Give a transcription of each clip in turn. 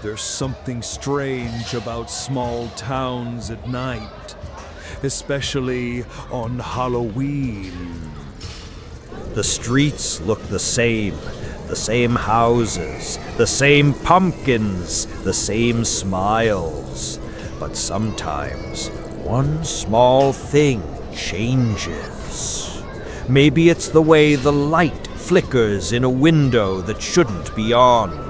There's something strange about small towns at night, especially on Halloween. The streets look the same houses, the same pumpkins, the same smiles. But sometimes one small thing changes. Maybe it's the way the light flickers in a window that shouldn't be on,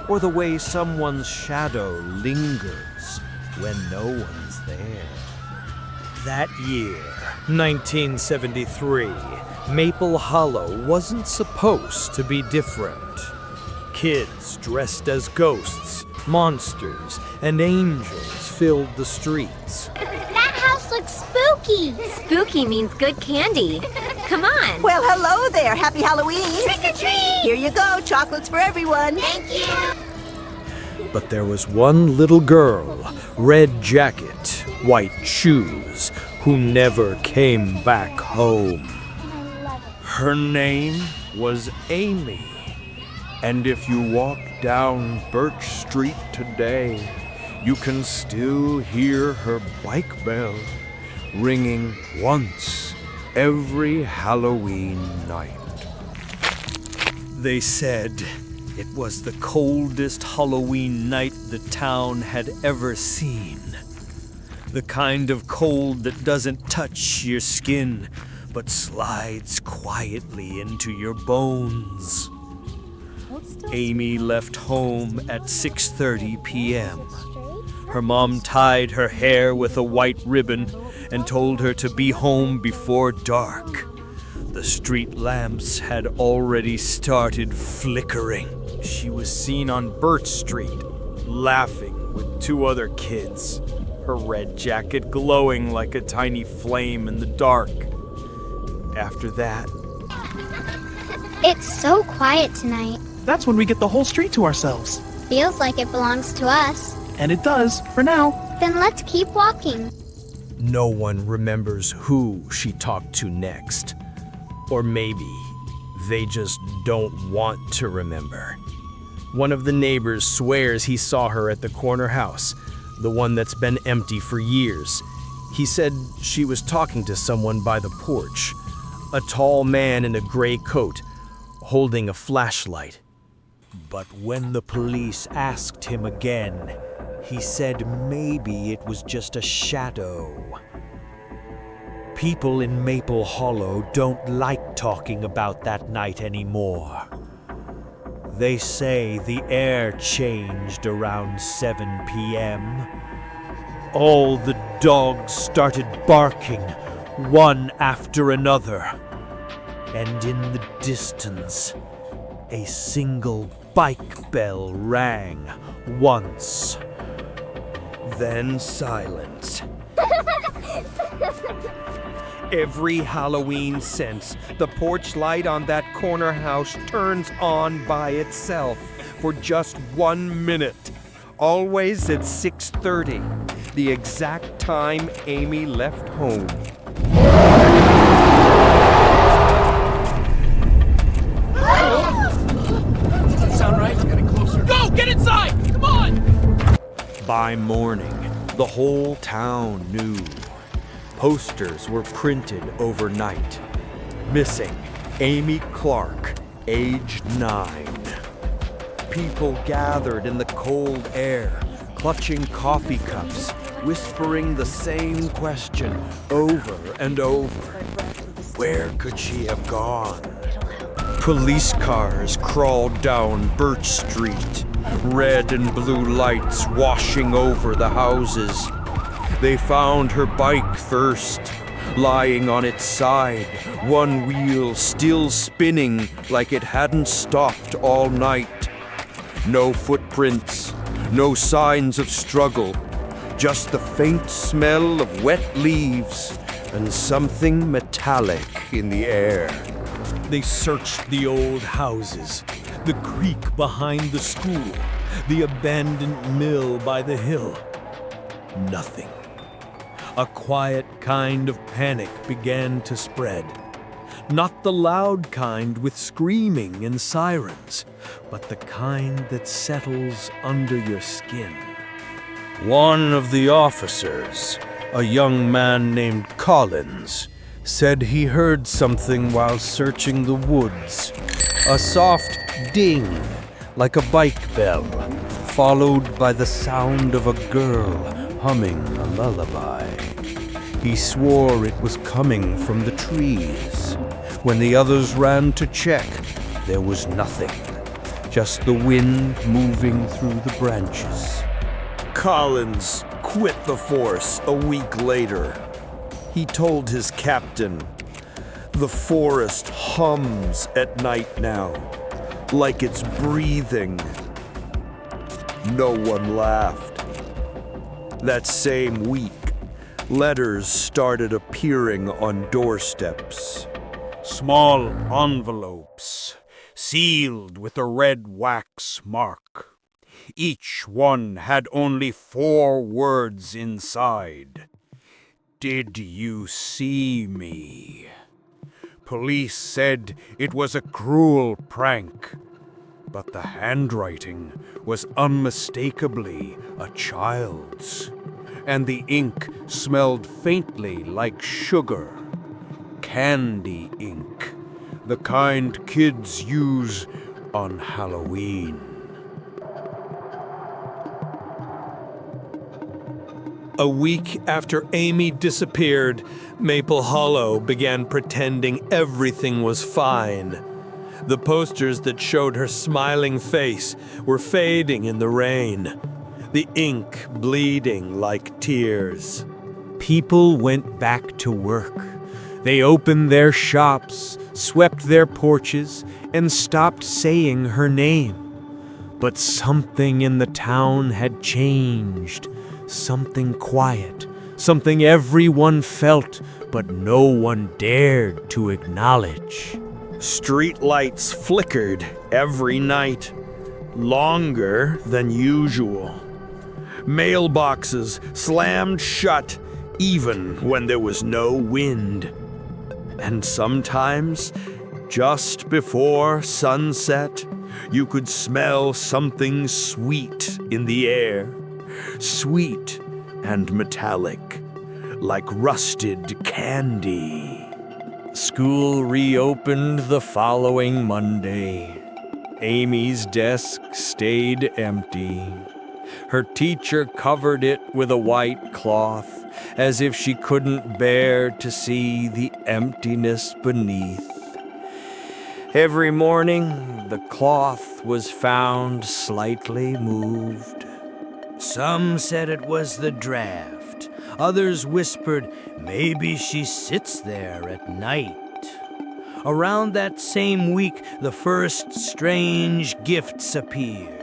or the way someone's shadow lingers when no one's there. That year, 1973, Maple Hollow wasn't supposed to be different. Kids dressed as ghosts, monsters, and angels filled the streets. That house looks spooky. Spooky means good candy. Come on. Well, hello there. Happy Halloween. Trick or treat! Here you go. Chocolates for everyone. Thank you. But there was one little girl, red jacket, white shoes, who never came back home. Her name was Amy, and if you walk down Birch Street today, you can still hear her bike bell ringing once every Halloween night. They said it was the coldest Halloween night the town had ever seen. The kind of cold that doesn't touch your skin, but slides quietly into your bones. Amy left home at 6:30 p.m. Her mom tied her hair with a white ribbon and told her to be home before dark. The street lamps had already started flickering. She was seen on Birch Street, laughing with two other kids, her red jacket glowing like a tiny flame in the dark. After that, It's so quiet tonight. That's when we get the whole street to ourselves. Feels like it belongs to us. And it does, for now. Then let's keep walking. no one remembers who she talked to next. Or maybe they just don't want to remember. One of the neighbors swears he saw her at the corner house, the one that's been empty for years. He said she was talking to someone by the porch, a tall man in a gray coat, holding a flashlight. But when the police asked him again, he said maybe it was just a shadow. People in Maple Hollow don't like talking about that night anymore. They say the air changed around 7 p.m. All the dogs started barking, one after another. And in the distance, a single bike bell rang once. Then silence. Every Halloween since, the porch light on that corner house turns on by itself for just 1 minute. Always at 6:30, the exact time Amy left home. Doesn't sound right. It's getting closer. Go! Get inside! Come on! By morning, the whole town knew. Posters were printed overnight. Missing Amy Clark, age 9. People gathered in the cold air, clutching coffee cups, whispering the same question over and over. Where could she have gone? Police cars crawled down Birch Street, red and blue lights washing over the houses. They found her bike first, lying on its side, one wheel still spinning like it hadn't stopped all night. No footprints, no signs of struggle, just the faint smell of wet leaves and something metallic in the air. They searched the old houses, the creek behind the school, the abandoned mill by the hill. Nothing. A quiet kind of panic began to spread. Not the loud kind with screaming and sirens, but the kind that settles under your skin. One of the officers, a young man named Collins, said he heard something while searching the woods. A soft ding, like a bike bell, followed by the sound of a girl humming a lullaby. He swore it was coming from the trees. When the others ran to check, there was nothing, just the wind moving through the branches. Collins quit the force a week later. He told his captain, "The forest hums at night now, like it's breathing." No one laughed. That same week, letters started appearing on doorsteps. Small envelopes, sealed with a red wax mark. Each one had only 4 words inside. Did you see me? Police said it was a cruel prank, but the handwriting was unmistakably a child's, and the ink smelled faintly like sugar. Candy ink, the kind kids use on Halloween. A week after Amy disappeared, Maple Hollow began pretending everything was fine. The posters that showed her smiling face were fading in the rain, the ink bleeding like tears. People went back to work. They opened their shops, swept their porches, and stopped saying her name. But something in the town had changed. Something quiet, something everyone felt, but no one dared to acknowledge. Street lights flickered every night, longer than usual. Mailboxes slammed shut even when there was no wind. And sometimes, just before sunset, you could smell something sweet in the air. Sweet and metallic, like rusted candy. School reopened the following Monday. Amy's desk stayed empty. Her teacher covered it with a white cloth, as if she couldn't bear to see the emptiness beneath. Every morning, the cloth was found slightly moved. Some said it was the draft. Others whispered maybe she sits there at night. Around that same week, the first strange gifts appeared.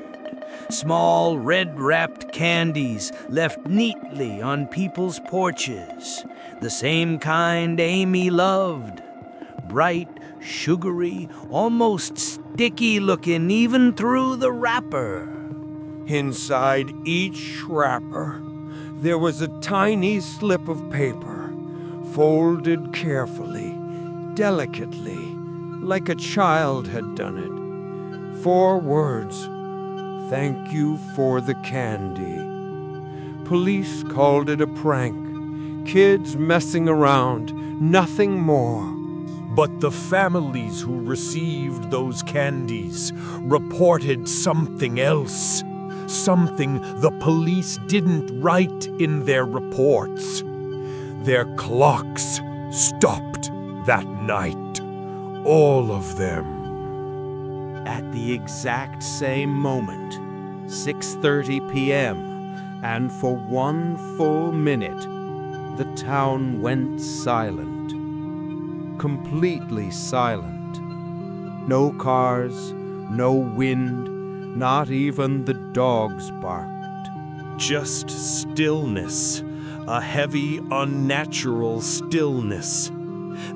Small red-wrapped candies left neatly on people's porches. The same kind Amy loved. Bright, sugary, almost sticky-looking even through the wrapper. Inside each wrapper, there was a tiny slip of paper, folded carefully, delicately, like a child had done it. 4 words: "Thank you for the candy." Police called it a prank. Kids messing around, nothing more. But the families who received those candies reported something else. Something the police didn't write in their reports. Their clocks stopped that night. All of them. At the exact same moment, 6:30 p.m., and for 1 full minute, the town went silent. Completely silent. No cars, no wind, not even the dogs barked. Just stillness, a heavy, unnatural stillness.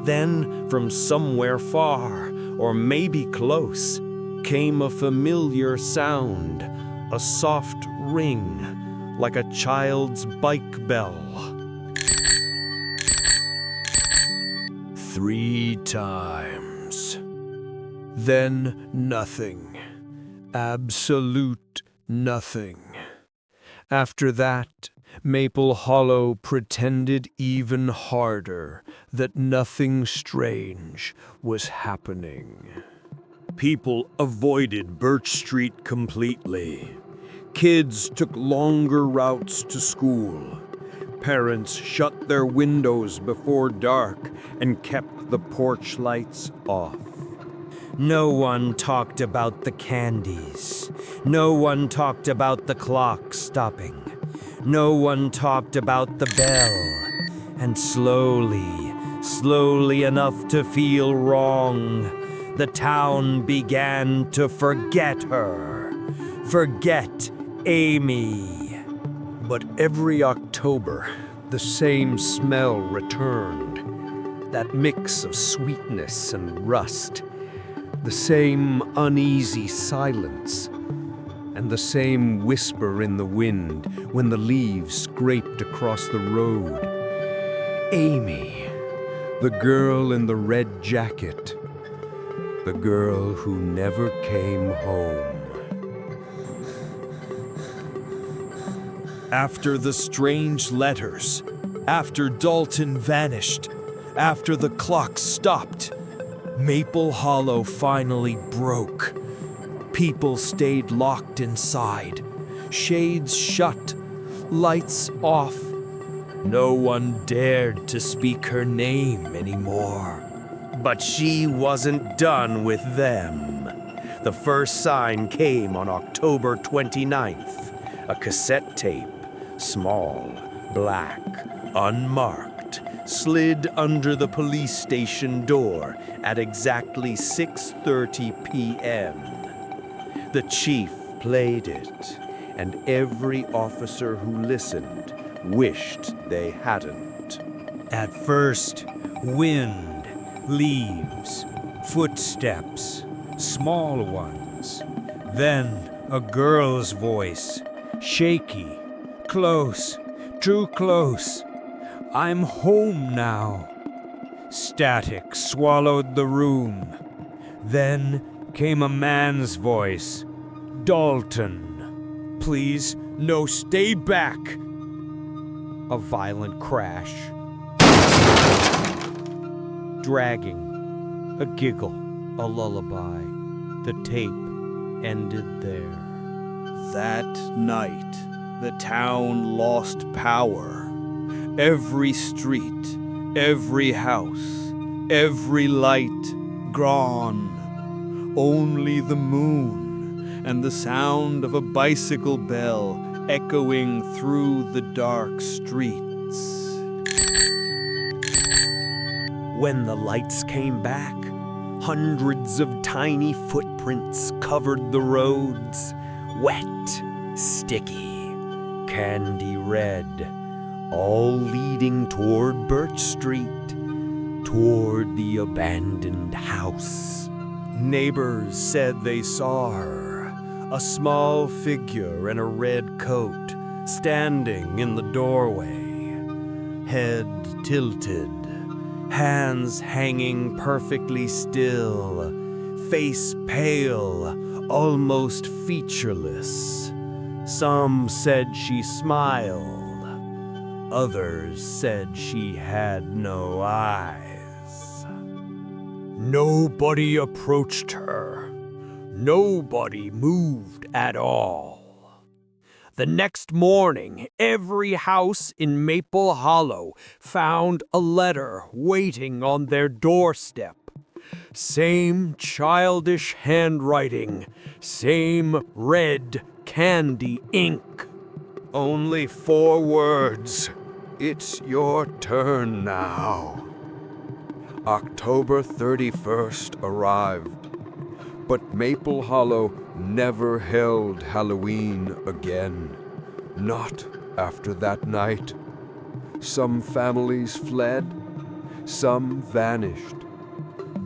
Then, from somewhere far, or maybe close, came a familiar sound, a soft ring, like a child's bike bell. 3 times. Then nothing. Absolute nothing. After that, Maple Hollow pretended even harder that nothing strange was happening. People avoided Birch Street completely. Kids took longer routes to school. Parents shut their windows before dark and kept the porch lights off. No one talked about the candies. No one talked about the clock stopping. No one talked about the bell. And slowly enough to feel wrong, the town began to forget her. Forget Amy. But every October, the same smell returned. That mix of sweetness and rust. The same uneasy silence, and the same whisper in the wind when the leaves scraped across the road. Amy, the girl in the red jacket, the girl who never came home. After the strange letters, after Dalton vanished, after the clock stopped, Maple Hollow finally broke. People stayed locked inside, shades shut, lights off. No one dared to speak her name anymore. But she wasn't done with them. The first sign came on October 29th, a cassette tape, small, black, unmarked, slid under the police station door at exactly 6:30 p.m. The chief played it, and every officer who listened wished they hadn't. At first, wind, leaves, footsteps, small ones. Then a girl's voice, shaky, close, too close. I'm home now. Static swallowed the room. Then came a man's voice. Dalton. Please, no, stay back. A violent crash. Dragging. A giggle. A lullaby. The tape ended there. That night, the town lost power. Every street, every house, every light gone. Only the moon and the sound of a bicycle bell echoing through the dark streets. When the lights came back, hundreds of tiny footprints covered the roads, wet, sticky, candy red, all leading toward Birch Street, toward the abandoned house. Neighbors said they saw her, a small figure in a red coat, standing in the doorway, head tilted, hands hanging perfectly still, face pale, almost featureless. Some said she smiled. Others said she had no eyes. Nobody approached her. Nobody moved at all. The next morning, every house in Maple Hollow found a letter waiting on their doorstep. Same childish handwriting, same red candy ink. Only 4 words. It's your turn now. October 31st arrived, but Maple Hollow never held Halloween again. Not after that night. Some families fled, some vanished.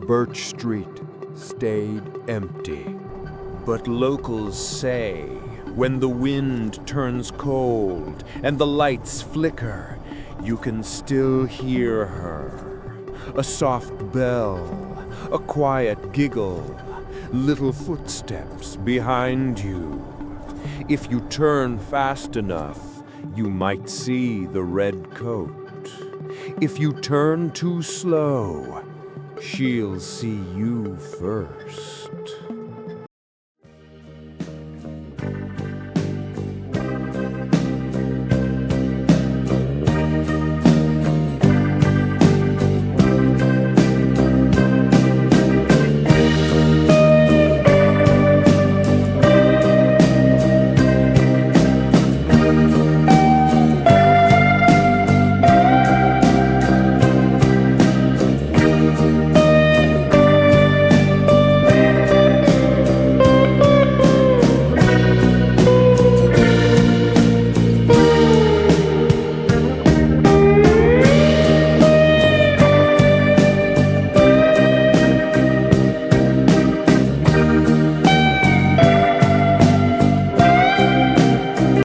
Birch Street stayed empty. But locals say, when the wind turns cold and the lights flicker, you can still hear her. A soft bell, a quiet giggle, little footsteps behind you. If you turn fast enough, you might see the red coat. If you turn too slow, she'll see you first.